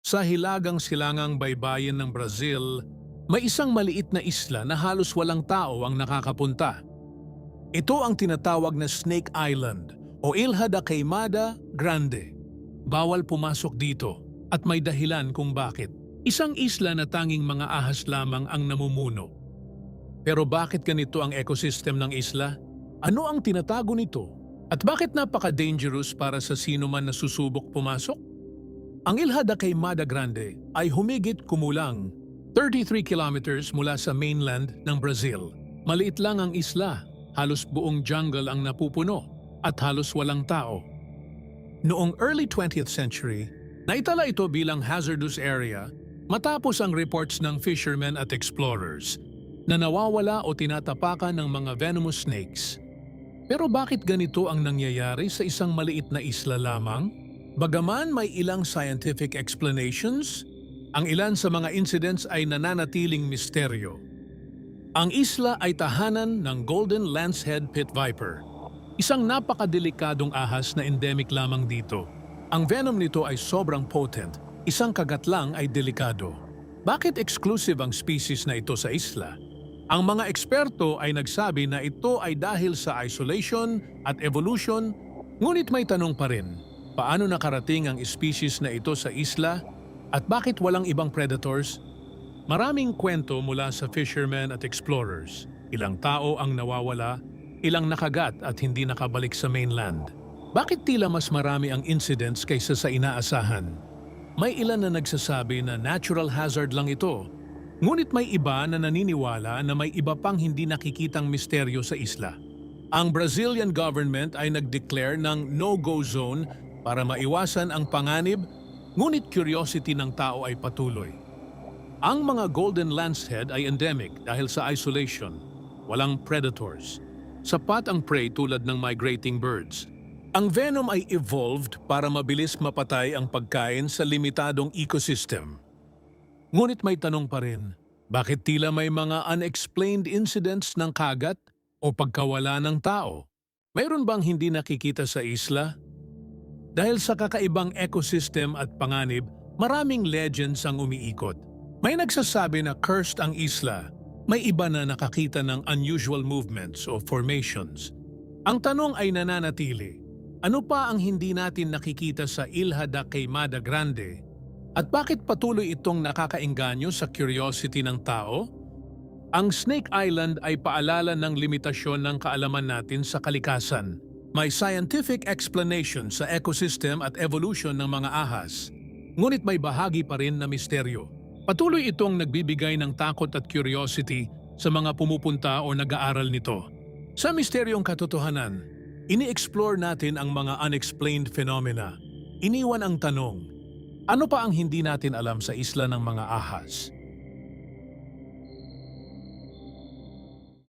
Sa hilagang silangang baybayin ng Brazil, may isang maliit na isla na halos walang tao ang nakakapunta. Ito ang tinatawag na Snake Island o Ilha da Queimada Grande. Bawal pumasok dito at may dahilan kung bakit. Isang isla na tanging mga ahas lamang ang namumuno. Pero bakit ganito ang ecosystem ng isla? Ano ang tinatago nito? At bakit napaka-dangerous para sa sino man na susubok pumasok? Ang Ilha da Queimada Grande ay humigit kumulang 33 kilometers mula sa mainland ng Brazil. Maliit lang ang isla, halos buong jungle ang napupuno at halos walang tao. Noong early 20th century, naitala ito bilang hazardous area matapos ang reports ng fishermen at explorers na nawawala o tinatapakan ng mga venomous snakes. Pero bakit ganito ang nangyayari sa isang maliit na isla lamang? Bagaman may ilang scientific explanations, ang ilan sa mga incidents ay nananatiling misteryo. Ang isla ay tahanan ng Golden Lancehead Pit Viper, isang napakadelikadong ahas na endemic lamang dito. Ang venom nito ay sobrang potent, isang kagat lang ay delikado. Bakit exclusive ang species na ito sa isla? Ang mga eksperto ay nagsabi na ito ay dahil sa isolation at evolution, ngunit may tanong pa rin, paano nakarating ang species na ito sa isla at bakit walang ibang predators? Maraming kwento mula sa fishermen at explorers. Ilang tao ang nawawala, ilang nakagat at hindi nakabalik sa mainland. Bakit tila mas marami ang incidents kaysa sa inaasahan? May ilan na nagsasabi na natural hazard lang ito, ngunit may iba na naniniwala na may iba pang hindi nakikitang misteryo sa isla. Ang Brazilian government ay nag-declare ng no-go zone para maiwasan ang panganib, ngunit curiosity ng tao ay patuloy. Ang mga Golden Lancehead ay endemic dahil sa isolation. Walang predators. Sapat ang prey tulad ng migrating birds. Ang venom ay evolved para mabilis mapatay ang pagkain sa limitadong ecosystem. Ngunit may tanong pa rin, bakit tila may mga unexplained incidents ng kagat o pagkawala ng tao? Mayroon bang hindi nakikita sa isla? Dahil sa kakaibang ecosystem at panganib, maraming legends ang umiikot. May nagsasabi na cursed ang isla, may iba na nakakita ng unusual movements o formations. Ang tanong ay nananatili, ano pa ang hindi natin nakikita sa Ilha da Queimada Grande? At bakit patuloy itong nakakaengganyo sa curiosity ng tao? Ang Snake Island ay paalala ng limitasyon ng kaalaman natin sa kalikasan. May scientific explanation sa ecosystem at evolution ng mga ahas, ngunit may bahagi pa rin na misteryo. Patuloy itong nagbibigay ng takot at curiosity sa mga pumupunta o nag-aaral nito. Sa misteryong katotohanan, ini-explore natin ang mga unexplained phenomena. Iniwan ang tanong, ano pa ang hindi natin alam sa isla ng mga ahas?